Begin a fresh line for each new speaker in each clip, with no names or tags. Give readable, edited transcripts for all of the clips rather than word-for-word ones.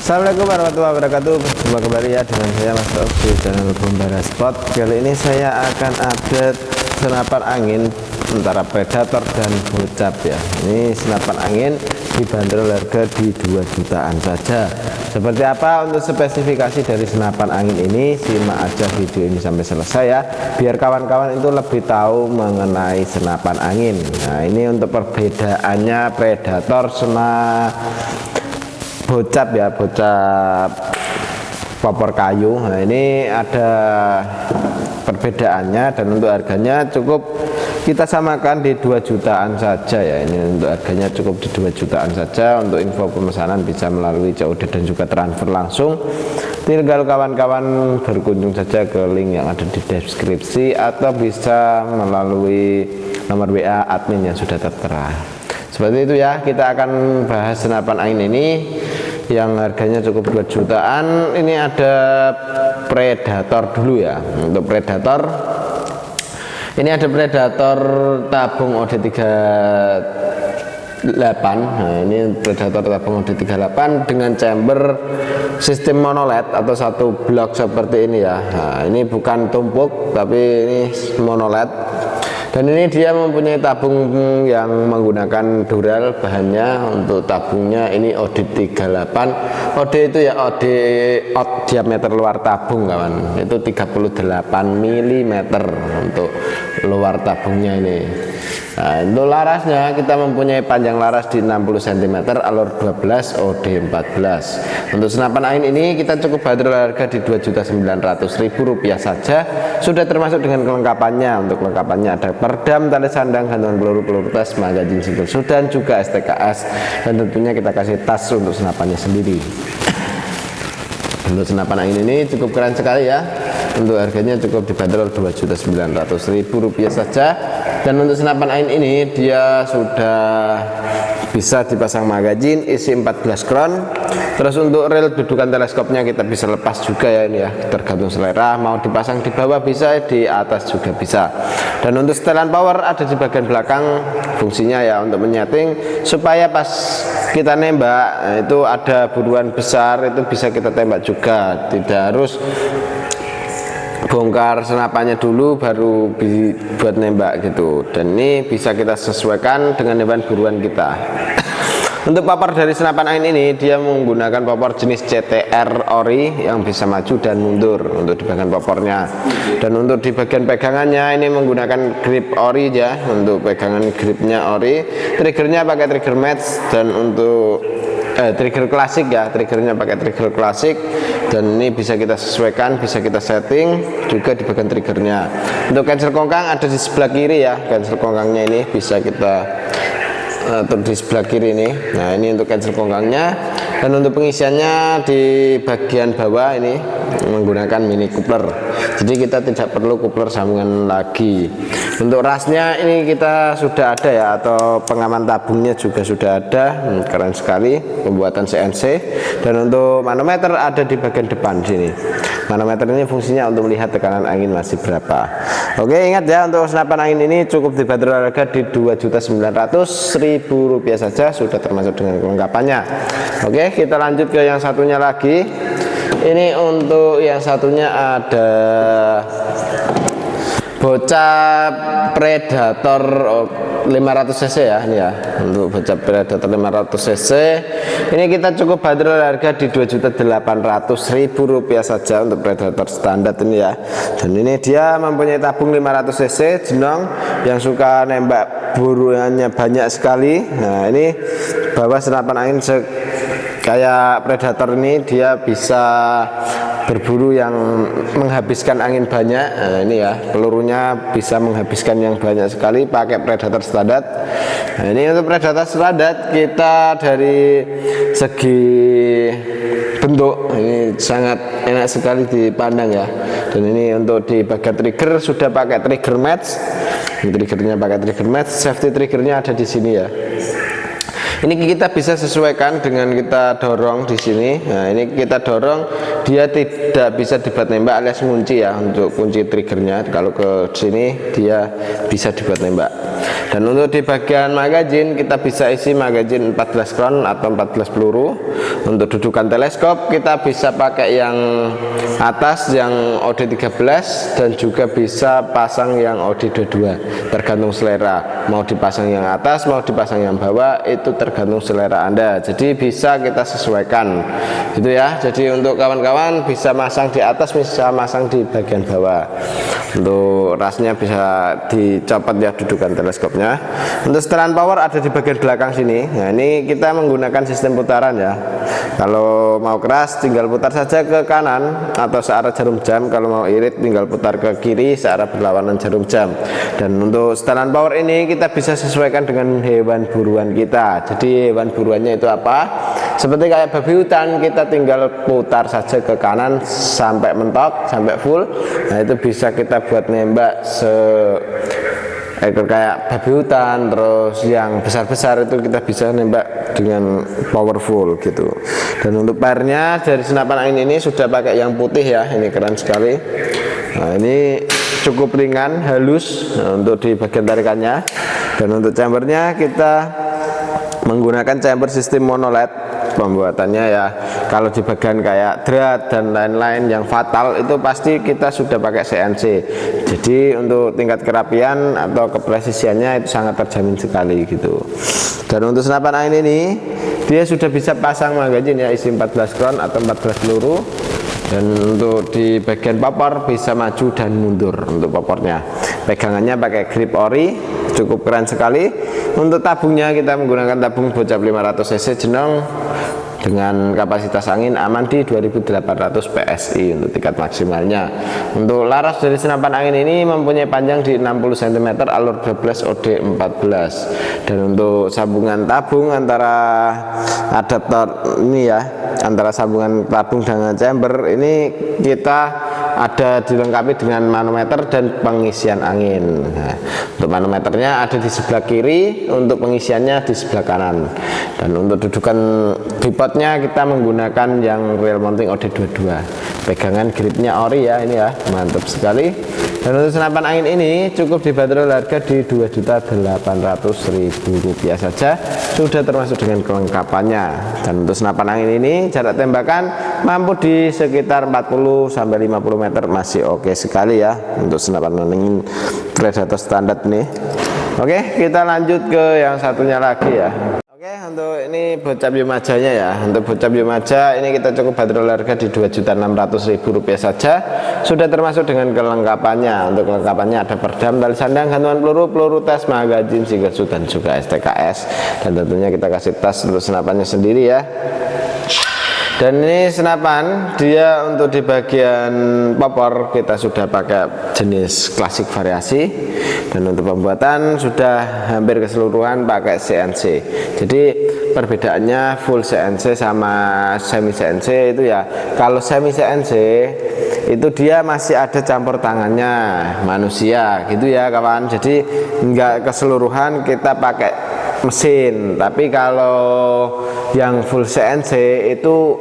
Assalamualaikum warahmatullahi wabarakatuh. Berjumpa kembali ya dengan saya Mas Tauf di channel Bombara Spot. Kali ini saya akan update senapan angin antara Predator dan Bocap ya. Ini senapan angin dibanderol harga di 2 jutaan saja. Seperti apa untuk spesifikasi dari senapan angin ini, simak aja video ini sampai selesai ya, biar kawan-kawan itu lebih tahu mengenai senapan angin. Nah, ini untuk perbedaannya Predator sama Bocap ya, Bocap popor kayu. Nah, ini ada perbedaannya dan untuk harganya cukup kita samakan di 2 jutaan saja ya. Ini untuk harganya cukup di 2 jutaan saja. Untuk info pemesanan bisa melalui COD dan juga transfer langsung. Tinggal kawan-kawan berkunjung saja ke link yang ada di deskripsi atau bisa melalui nomor WA admin yang sudah tertera. Seperti itu ya, kita akan bahas senapan angin ini yang harganya cukup 2 jutaan. Ini ada Predator dulu ya. Untuk Predator ini ada Predator tabung OD38. Nah, ini Predator tabung OD38 dengan chamber sistem monoled atau satu blok seperti ini ya. Nah, ini bukan tumpuk tapi ini monoled. Dan ini dia mempunyai tabung yang menggunakan dural bahannya. Untuk tabungnya ini OD38. OD itu ya OD diameter luar tabung kawan, itu 38 mm untuk luar tabungnya ini. Nah, untuk larasnya kita mempunyai panjang laras di 60 cm, alur 12, OD14. Untuk senapan angin ini kita cukup bandrol harga di Rp2.900.000 saja, sudah termasuk dengan kelengkapannya. Untuk kelengkapannya ada perdam, tali sandang, gantungan peluru, peluru tas, magazin single sudan, juga STKS, dan tentunya kita kasih tas untuk senapannya sendiri. Untuk senapan angin ini cukup keren sekali ya. Untuk harganya cukup dibanderol Rp2.900.000 saja. Dan untuk senapan angin ini dia sudah bisa dipasang magazin isi 14 kron. Terus untuk rel dudukan teleskopnya kita bisa lepas juga ya, ini ya, tergantung selera, mau dipasang di bawah bisa, di atas juga bisa. Dan untuk setelan power ada di bagian belakang, fungsinya ya untuk menyeting supaya pas kita nembak itu ada buruan besar, itu bisa kita tembak juga, tidak harus bongkar senapannya dulu baru buat nembak gitu. Dan ini bisa kita sesuaikan dengan hewan buruan kita. Untuk popor dari senapan angin ini dia menggunakan popor jenis CTR ori yang bisa maju dan mundur untuk di bagian popornya. Dan untuk di bagian pegangannya ini menggunakan grip ori ya. Untuk pegangan gripnya ori, triggernya pakai trigger match, dan untuk trigger klasik ya, triggernya pakai trigger klasik. Dan ini bisa kita sesuaikan, bisa kita setting juga di bagian triggernya. Untuk cancel kongkang ada di sebelah kiri ya, cancel kongkangnya ini bisa kita atur di sebelah kiri ini. Nah, ini untuk cancel kongkangnya. Dan untuk pengisiannya di bagian bawah ini menggunakan mini coupler, jadi kita tidak perlu coupler sambungan lagi. Untuk rasnya ini kita sudah ada ya, atau pengaman tabungnya juga sudah ada. Keren sekali, pembuatan CNC. Dan untuk manometer ada di bagian depan sini. Manometer ini fungsinya untuk melihat tekanan angin masih berapa. Oke, ingat ya, untuk senapan angin ini cukup dibanderol harga di Rp2.900.000 saja, sudah termasuk dengan kelengkapannya. Oke, kita lanjut ke yang satunya lagi. Ini untuk yang satunya ada Bocap Predator 500 cc ya, ini ya. Untuk Bocap Predator 500 cc ini kita cukup bandrol harga di Rp2.800.000 saja untuk Predator standar ini ya. Dan ini dia mempunyai tabung 500 cc jenong yang suka nembak buruannya banyak sekali. Nah, ini bawa senapan angin kayak Predator ini, dia bisa berburu yang menghabiskan angin banyak. Nah, ini ya, pelurunya bisa menghabiskan yang banyak sekali pakai Predator standar. Nah, ini untuk Predator standar kita dari segi bentuk ini sangat enak sekali dipandang ya. Dan ini untuk di bagian trigger sudah pakai trigger match. Ini triggernya pakai trigger match, safety triggernya ada di sini ya. Ini kita bisa sesuaikan dengan kita dorong di sini. Nah, ini kita dorong, dia tidak bisa dibuat nembak alias ngunci ya, untuk kunci triggernya. Kalau ke sini dia bisa dibuat nembak. Dan untuk di bagian magazin kita bisa isi magazin 14 round atau 14 peluru. Untuk dudukan teleskop kita bisa pakai yang atas yang OD13 dan juga bisa pasang yang OD22, tergantung selera. Mau dipasang yang atas, mau dipasang yang bawah, itu tergantung selera Anda. Jadi bisa kita sesuaikan gitu ya. Jadi untuk kawan-kawan bisa masang di atas, bisa masang di bagian bawah. Untuk rasnya bisa dicopot ya dudukan teleskopnya. Untuk setelan power ada di bagian belakang sini. Nah, ini kita menggunakan sistem putaran ya. Kalau mau keras tinggal putar saja ke kanan atau searah jarum jam. Kalau mau irit tinggal putar ke kiri searah berlawanan jarum jam. Dan untuk setelan power ini kita bisa sesuaikan dengan hewan buruan kita. Jadi hewan buruannya itu apa? Seperti kayak babi hutan, kita tinggal putar saja ke kanan sampai mentok, sampai full. Nah, itu bisa kita buat nembak ekor kayak babi hutan. Terus yang besar-besar itu kita bisa nembak dengan powerful gitu. Dan untuk pairnya dari senapan angin ini sudah pakai yang putih ya, ini keren sekali. Nah, ini cukup ringan, halus untuk di bagian tarikannya. Dan untuk chambernya kita menggunakan chamber sistem monoled. Pembuatannya ya, kalau di bagian kayak drat dan lain-lain yang fatal itu pasti kita sudah pakai CNC. Jadi untuk tingkat kerapian atau kepresisiannya itu sangat terjamin sekali gitu. Dan untuk senapan angin ini dia sudah bisa pasang magazin ya, isi 14 round atau 14 peluru. Dan untuk di bagian popor bisa maju dan mundur untuk popornya. Pegangannya pakai grip ori, cukup keren sekali. Untuk tabungnya kita menggunakan tabung bocap 500 cc jenong dengan kapasitas angin aman di 2800 PSI untuk tingkat maksimalnya. Untuk laras dari senapan angin ini mempunyai panjang di 60 cm, alur 12 OD14. Dan untuk sambungan tabung antara adaptor ini ya, antara sambungan tabung dengan chamber ini kita ada dilengkapi dengan manometer dan pengisian angin. Nah, untuk manometernya ada di sebelah kiri, untuk pengisiannya di sebelah kanan. Dan untuk dudukan bipodnya kita menggunakan yang real mounting OD22. Pegangan gripnya ori ya, ini ya, mantap sekali. Dan untuk senapan angin ini cukup dibanderol harga di Rp2.800.000 saja, sudah termasuk dengan kelengkapannya. Dan untuk senapan angin ini jarak tembakan mampu di sekitar 40 sampai 50 meter, masih oke sekali ya untuk senapan angin Predator standar nih. Oke, kita lanjut ke yang satunya lagi ya. Oke, untuk ini bocap Yumajanya ya. Untuk bocap Yumaja ini kita cukup bandrol harga di Rp2.600.000 saja, sudah termasuk dengan kelengkapannya. Untuk kelengkapannya ada perdam, tali sandang, gantungan peluru, peluru tes, magazin, single shoot, dan juga STKS. Dan tentunya kita kasih tas untuk senapannya sendiri ya. Dan ini senapan dia untuk di bagian popor kita sudah pakai jenis klasik variasi. Dan untuk pembuatan sudah hampir keseluruhan pakai CNC. Jadi perbedaannya full CNC sama semi CNC itu ya, kalau semi CNC itu dia masih ada campur tangannya manusia gitu ya kawan. Jadi enggak keseluruhan kita pakai mesin. Tapi kalau yang full CNC itu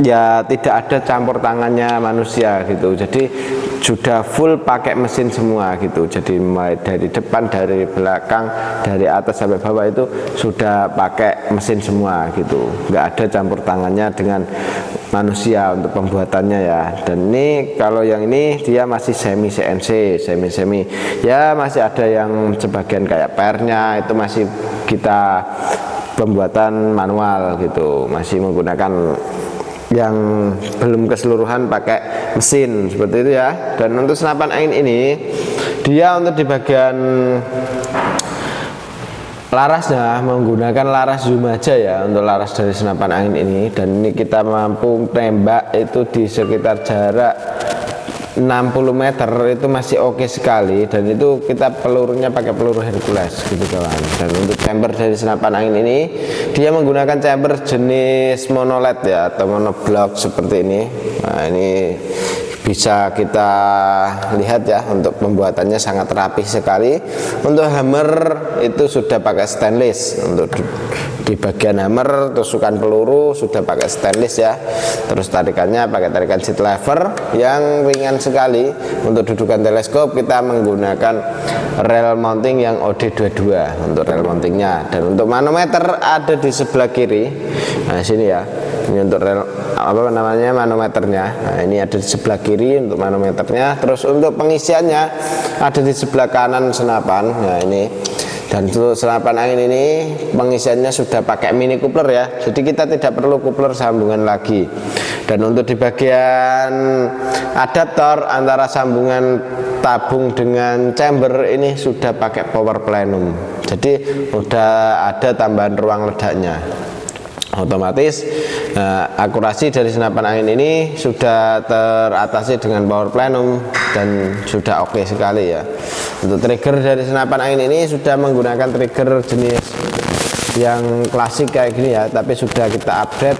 ya tidak ada campur tangannya manusia gitu. Jadi sudah full pakai mesin semua gitu. Jadi mulai dari depan, dari belakang, dari atas sampai bawah itu sudah pakai mesin semua gitu. Nggak ada campur tangannya dengan manusia untuk pembuatannya ya. Dan ini kalau yang ini dia masih semi CNC, semi ya, masih ada yang sebagian kayak pairnya itu masih kita pembuatan manual gitu, masih menggunakan yang belum keseluruhan pakai mesin seperti itu ya. Dan untuk senapan angin ini dia untuk di bagian larasnya menggunakan laras Yumaja ya, untuk laras dari senapan angin ini. Dan ini kita mampu tembak itu di sekitar jarak 60 meter, itu masih oke sekali. Dan itu kita pelurunya pakai peluru Hercules gitu kawan. Dan untuk chamber dari senapan angin ini dia menggunakan chamber jenis monoled ya, atau monoblok seperti ini. Nah, ini bisa kita lihat ya, untuk pembuatannya sangat rapih sekali. Untuk hammer itu sudah pakai stainless, untuk di bagian hammer tusukan peluru sudah pakai stainless ya. Terus tarikannya pakai tarikan seat lever yang ringan sekali. Untuk dudukan teleskop kita menggunakan rel mounting yang OD22 untuk rel mountingnya. Dan untuk manometer ada di sebelah kiri. Nah sini ya, ini untuk rel manometernya. Nah ini ada di sebelah kiri untuk manometernya. Terus untuk pengisiannya ada di sebelah kanan senapan. Nah ini, dan untuk senapan angin ini pengisiannya sudah pakai mini coupler ya, jadi kita tidak perlu coupler sambungan lagi. Dan untuk di bagian adaptor antara sambungan tabung dengan chamber ini sudah pakai power plenum, jadi sudah ada tambahan ruang ledaknya. Otomatis akurasi dari senapan angin ini sudah teratasi dengan power plenum dan sudah oke sekali ya. Untuk trigger dari senapan angin ini sudah menggunakan trigger jenis yang klasik kayak gini ya, tapi sudah kita update.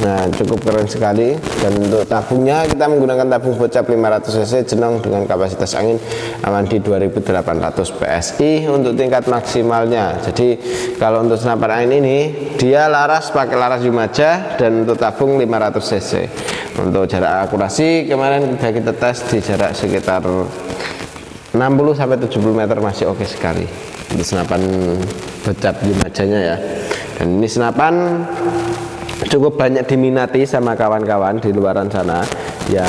Nah cukup keren sekali. Dan untuk tabungnya kita menggunakan tabung bocap 500 cc jenong dengan kapasitas angin aman di 2800 PSI untuk tingkat maksimalnya. Jadi kalau untuk senapan angin ini dia laras pakai laras Yumaja, dan untuk tabung 500 cc. Untuk jarak akurasi kemarin sudah kita tes di jarak sekitar 60-70 meter, masih oke sekali untuk senapan bocap Yumajanya ya. Dan ini senapan cukup banyak diminati sama kawan-kawan di luaran sana yang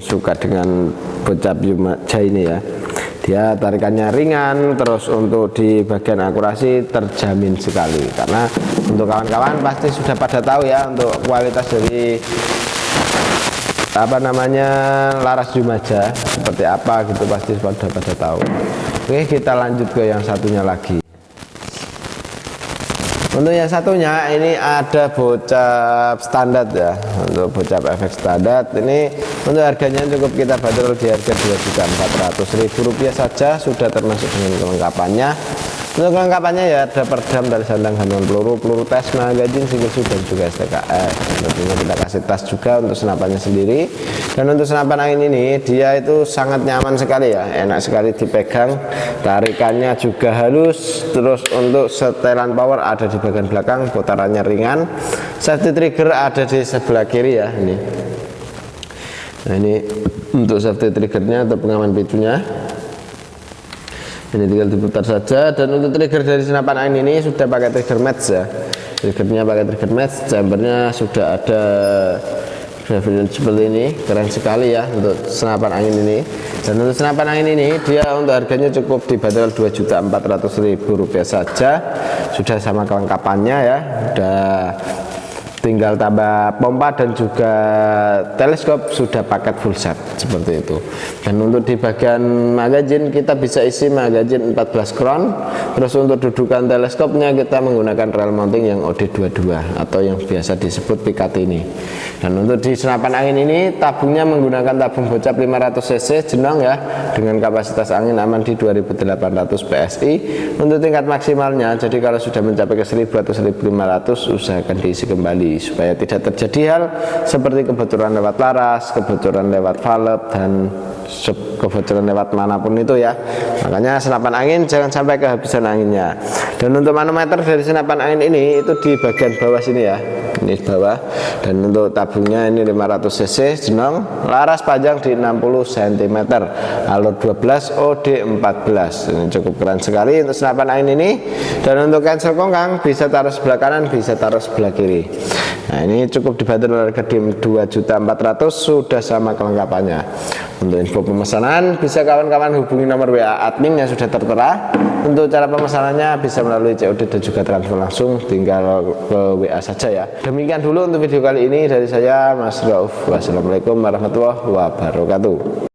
suka dengan bocap Yumaja ini ya. Dia tarikannya ringan, terus untuk di bagian akurasi terjamin sekali. Karena untuk kawan-kawan pasti sudah pada tahu ya, untuk kualitas dari laras Yumaja seperti apa gitu, pasti sudah pada tahu. Oke, kita lanjut ke yang satunya lagi. Untuk yang satunya ini ada bocap standar ya. Untuk bocap efek standar ini untuk harganya cukup kita bandrol di harga Rp2.400.000 saja, sudah termasuk dengan kelengkapannya. Untuk kelengkapannya ya ada peredam dari sandang gantungan peluru tes, magazin, single shoot, dan juga STKS. Tentunya kita kasih tas juga untuk senapannya sendiri. Dan untuk senapan angin ini dia itu sangat nyaman sekali ya, enak sekali dipegang, tarikannya juga halus. Terus untuk setelan power ada di bagian belakang, putarannya ringan. Safety trigger ada di sebelah kiri ya ini. Nah ini untuk safety triggernya atau pengaman picunya. Ini tinggal diputar saja. Dan untuk trigger dari senapan angin ini sudah pakai trigger match ya. Triggernya pakai trigger match, chambernya sudah ada seperti ini, keren sekali ya untuk senapan angin ini. Dan untuk senapan angin ini dia untuk harganya cukup dibanderol Rp2.400.000 saja, sudah sama kelengkapannya ya. Udah tinggal tambah pompa dan juga teleskop, sudah paket full set seperti itu. Dan untuk di bagian magazin kita bisa isi magazin 14 crown. Terus untuk dudukan teleskopnya kita menggunakan rel mounting yang OD22 atau yang biasa disebut Picatinny. Dan untuk di senapan angin ini tabungnya menggunakan tabung bocap 500 cc jenong ya, dengan kapasitas angin aman di 2800 PSI untuk tingkat maksimalnya. Jadi kalau sudah mencapai ke 1000 atau 1500 usahakan diisi kembali supaya tidak terjadi hal seperti kebocoran lewat laras, kebocoran lewat valve, dan kebocoran lewat manapun itu ya. Makanya senapan angin jangan sampai kehabisan anginnya. Dan untuk manometer dari senapan angin ini itu di bagian bawah sini ya, ini bawah. Dan untuk tabungnya ini 500 cc jenong, laras panjang di 60 cm, alur 12, OD 14. Ini cukup keren sekali untuk senapan angin ini. Dan untuk cancel kongkang bisa taruh sebelah kanan, bisa taruh sebelah kiri. Nah ini cukup dibanderol harga Rp2.400.000, sudah sama kelengkapannya. Untuk info pemesanan bisa kawan-kawan hubungi nomor WA admin yang sudah tertera. Untuk cara pemesanannya bisa melalui COD dan juga transfer langsung, tinggal ke WA saja ya. Demikian dulu untuk video kali ini dari saya, Mas Rauf. Wassalamualaikum warahmatullahi wabarakatuh.